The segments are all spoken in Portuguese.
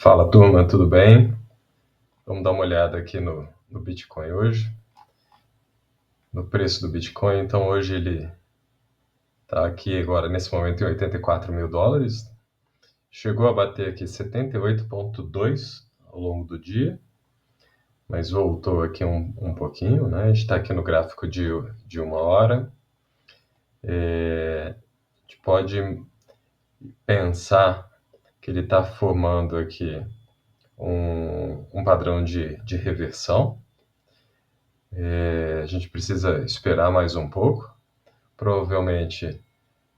Fala turma, tudo bem? Vamos dar uma olhada aqui no Bitcoin hoje, no preço do Bitcoin. Então hoje ele está aqui agora nesse momento em 84 mil dólares. Chegou a bater aqui 78,2 ao longo do dia, mas voltou aqui um pouquinho, né? A gente está aqui no gráfico de 1 hora. A gente pode pensar que ele está formando aqui um padrão de reversão. A gente precisa esperar mais um pouco. Provavelmente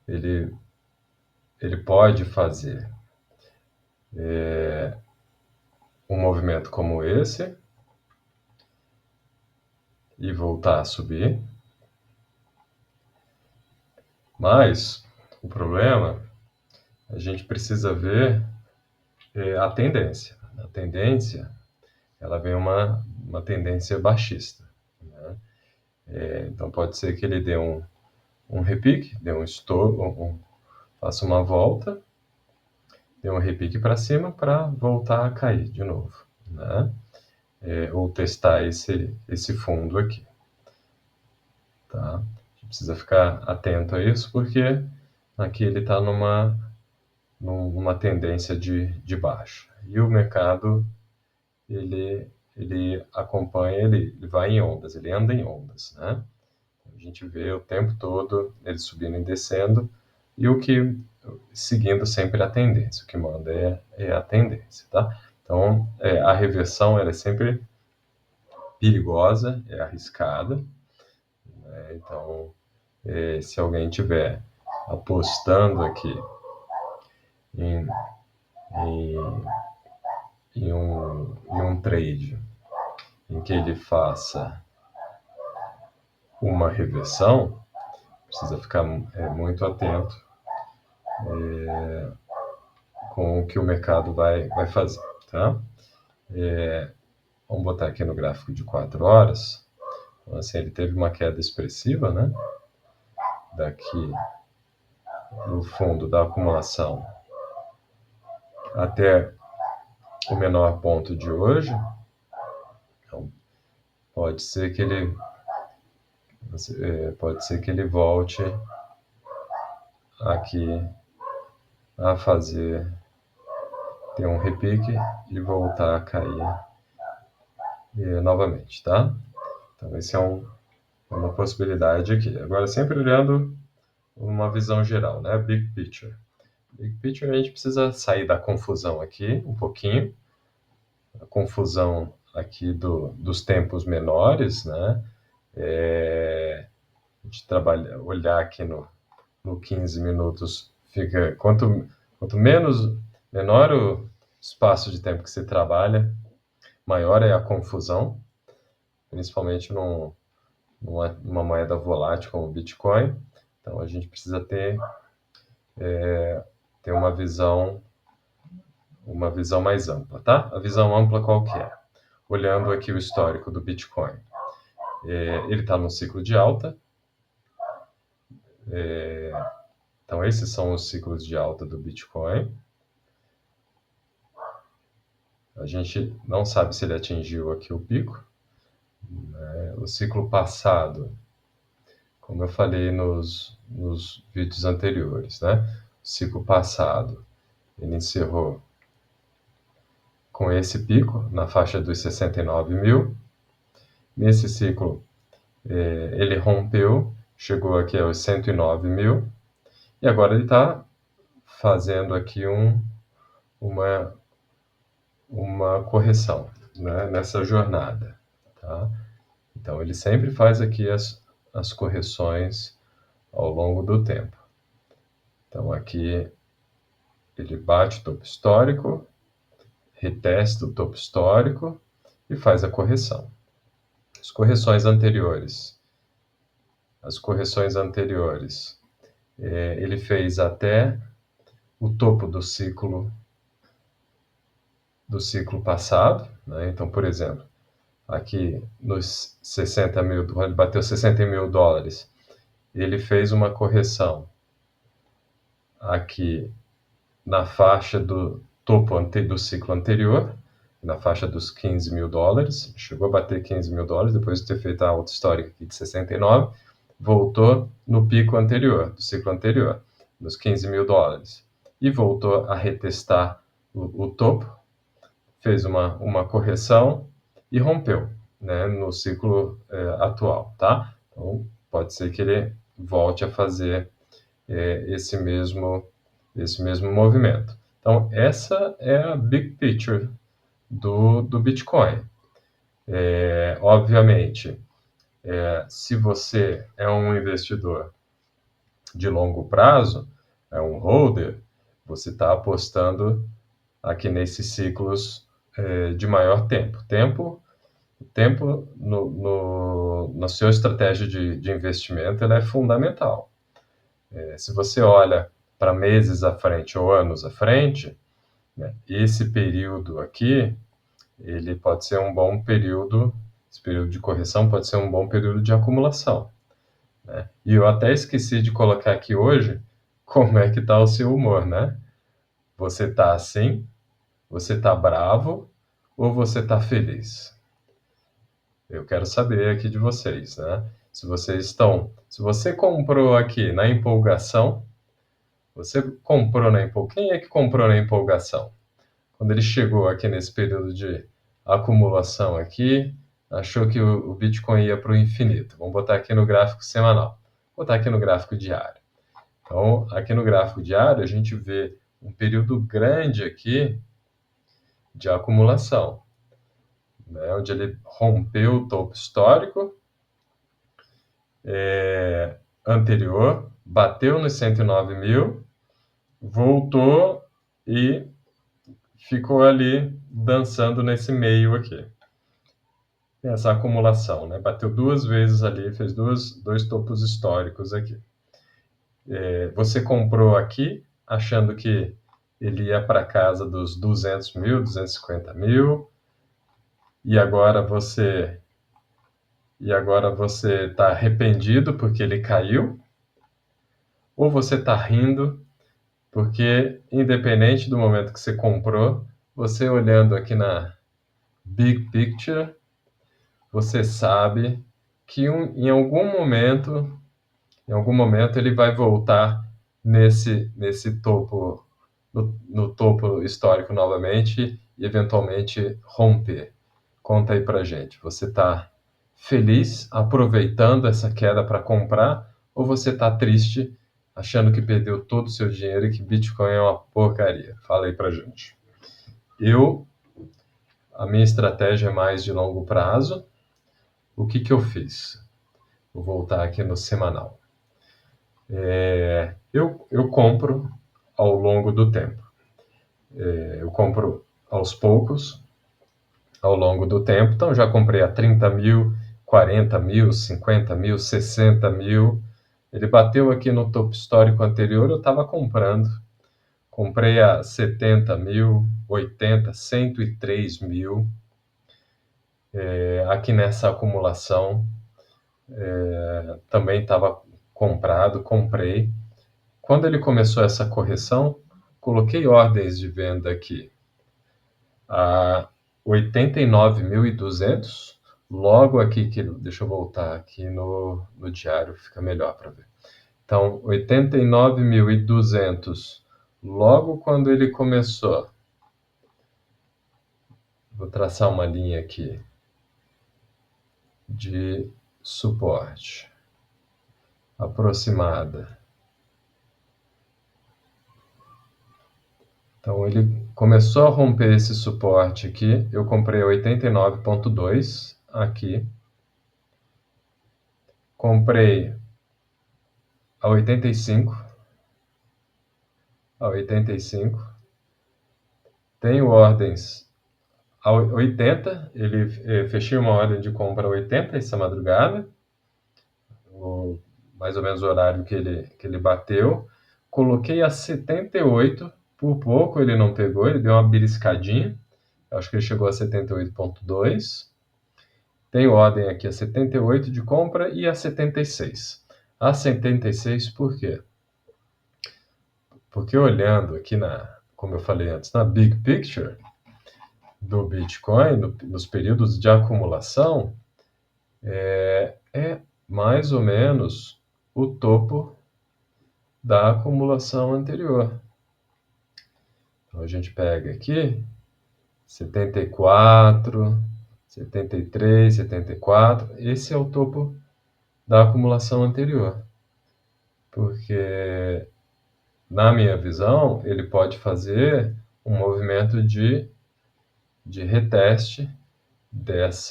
ele pode fazer um movimento como esse e voltar a subir. Mas o problema, a gente precisa ver a tendência. A tendência, ela vem uma tendência baixista, né? Então pode ser que ele dê um repique, dê um estouro, faça uma volta, dê um repique para cima para voltar a cair de novo, né? Ou testar esse fundo aqui, tá? A gente precisa ficar atento a isso, porque aqui ele está numa tendência de baixa. E o mercado, ele acompanha, ele vai em ondas, ele anda em ondas, né? A gente vê o tempo todo ele subindo e descendo, e seguindo sempre a tendência, o que manda é a tendência, tá? Então, a reversão ela é sempre perigosa, é arriscada, né? Então, se alguém tiver apostando aqui em, em, em um trade em que ele faça uma reversão, precisa ficar muito atento com o que o mercado vai fazer, tá? Vamos botar aqui no gráfico de 4 horas. Então, assim, ele teve uma queda expressiva, né? Daqui no fundo da acumulação até o menor ponto de hoje. Então, pode ser que ele volte aqui a ter um repique e voltar a cair novamente, tá? Então, esse é uma possibilidade aqui. Agora, sempre olhando uma visão geral, né? Big picture. Big picture, a gente precisa sair da confusão aqui um pouquinho. A confusão aqui dos tempos menores, né? A gente olhar aqui no 15 minutos, quanto menor o espaço de tempo que se trabalha, maior é a confusão, principalmente numa moeda volátil como o Bitcoin. Então a gente precisa ter uma visão mais ampla, tá? A visão ampla qual que é? Olhando aqui o histórico do Bitcoin. Ele está num ciclo de alta. Então esses são os ciclos de alta do Bitcoin. A gente não sabe se ele atingiu aqui o pico, né? O ciclo passado, como eu falei nos vídeos anteriores, né? O ciclo passado, ele encerrou com esse pico, na faixa dos 69 mil. Nesse ciclo, ele rompeu, chegou aqui aos 109 mil, e agora ele está fazendo aqui uma correção, né, nessa jornada, tá? Então, ele sempre faz aqui as correções ao longo do tempo. Então, aqui ele bate o topo histórico, retesta o topo histórico e faz a correção. As correções anteriores, ele fez até o topo do ciclo passado, né? Então, por exemplo, aqui nos 60 mil, ele bateu 60 mil dólares, ele fez uma correção aqui na faixa do topo do ciclo anterior, na faixa dos $15.000, chegou a bater $15.000, depois de ter feito a alta histórica aqui de 69, voltou no pico anterior, do ciclo anterior, nos $15.000, e voltou a retestar o topo, fez uma correção e rompeu, né, no ciclo atual, tá? Então, pode ser que ele volte a fazer esse mesmo movimento. Então, essa é a big picture do Bitcoin. Obviamente, se você é um investidor de longo prazo, é um holder, você está apostando aqui nesses ciclos de maior tempo. Tempo na sua estratégia de investimento, ela é fundamental. Se você olha para meses à frente ou anos à frente, né, esse período aqui, ele pode ser um bom período, esse período de correção pode ser um bom período de acumulação, né? E eu até esqueci de colocar aqui hoje como é que está o seu humor, né? Você está assim? Você está bravo? Ou você está feliz? Eu quero saber aqui de vocês, né? Se você comprou aqui na empolgação, quem é que comprou na empolgação? Quando ele chegou aqui nesse período de acumulação aqui, achou que o Bitcoin ia para o infinito. Vamos botar aqui no gráfico semanal. Vou botar aqui no gráfico diário. Então, aqui no gráfico diário, a gente vê um período grande aqui de acumulação, né, onde ele rompeu o topo histórico anterior, bateu nos 109 mil, voltou e ficou ali dançando nesse meio aqui. Essa acumulação, né? Bateu duas vezes ali, fez dois topos históricos aqui. Você comprou aqui, achando que ele ia para casa dos 200 mil, 250 mil, e agora você está arrependido porque ele caiu, ou você está rindo porque, independente do momento que você comprou, você olhando aqui na big picture, você sabe que em algum momento ele vai voltar nesse topo, no topo histórico novamente e eventualmente romper. Conta aí pra gente, você está feliz aproveitando essa queda para comprar, ou você está triste achando que perdeu todo o seu dinheiro e que Bitcoin é uma porcaria? Fala aí pra gente. A minha estratégia é mais de longo prazo. O que eu fiz? Vou voltar aqui no semanal. Eu compro ao longo do tempo. Eu compro aos poucos, ao longo do tempo. Então, já comprei a 30 mil, 40 mil, 50 mil, 60 mil. Ele bateu aqui no topo histórico anterior, eu estava comprando. Comprei a 70 mil, 80, 103 mil. Aqui nessa acumulação, também estava comprado, comprei. Quando ele começou essa correção, coloquei ordens de venda aqui a 89.200, logo aqui, deixa eu voltar aqui no diário, fica melhor para ver. Então, 89.200, logo quando ele começou, vou traçar uma linha aqui de suporte aproximada. Então, ele começou a romper esse suporte aqui. Eu comprei a 89.2 aqui. Comprei a 85. A 85. Tenho ordens a 80. Fechei uma ordem de compra a 80 essa madrugada. Mais ou menos o horário que ele bateu. Coloquei a 78. Por pouco ele não pegou, ele deu uma beliscadinha. Acho que ele chegou a 78.2. Tem ordem aqui a 78 de compra e a 76. A 76 por quê? Porque olhando aqui como eu falei antes, na big picture do Bitcoin, nos períodos de acumulação, é mais ou menos o topo da acumulação anterior. Então a gente pega aqui 74, 73, 74, esse é o topo da acumulação anterior. Porque, na minha visão, ele pode fazer um movimento de reteste desse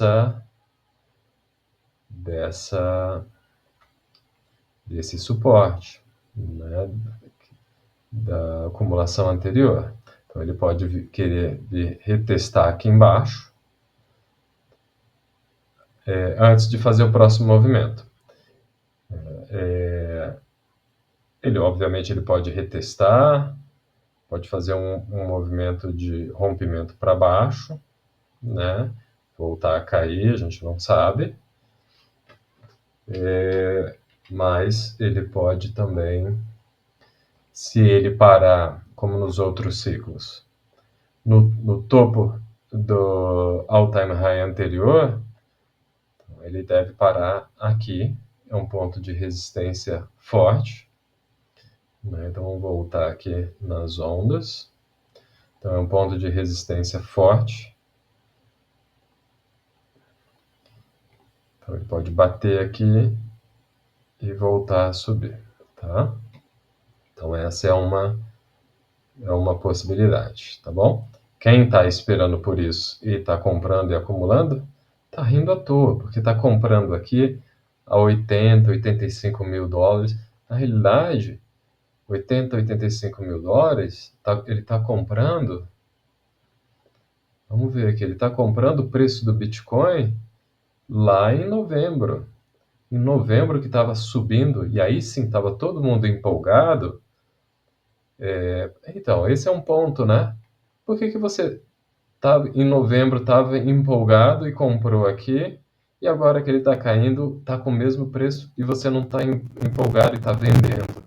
suporte, né, da acumulação anterior. Então ele pode querer vir retestar aqui embaixo antes de fazer o próximo movimento. Ele obviamente ele pode retestar, pode fazer um movimento de rompimento para baixo, né? Voltar a cair, a gente não sabe. Mas ele pode também, se ele parar, como nos outros ciclos, no topo do all-time high anterior, ele deve parar aqui, é um ponto de resistência forte, né? Então vamos voltar aqui nas ondas. Então é um ponto de resistência forte. Então ele pode bater aqui e voltar a subir, tá? Então essa é uma possibilidade, tá bom? Quem está esperando por isso e está comprando e acumulando, está rindo à toa, porque está comprando aqui a 80, 85 mil dólares. Na realidade, 80, 85 mil dólares, ele está comprando. Vamos ver aqui, ele está comprando o preço do Bitcoin lá em novembro. Em novembro que estava subindo, e aí sim estava todo mundo empolgado. Então, esse é um ponto, né? Por que você em novembro estava empolgado e comprou aqui, e agora que ele está caindo, está com o mesmo preço e você não está empolgado e está vendendo?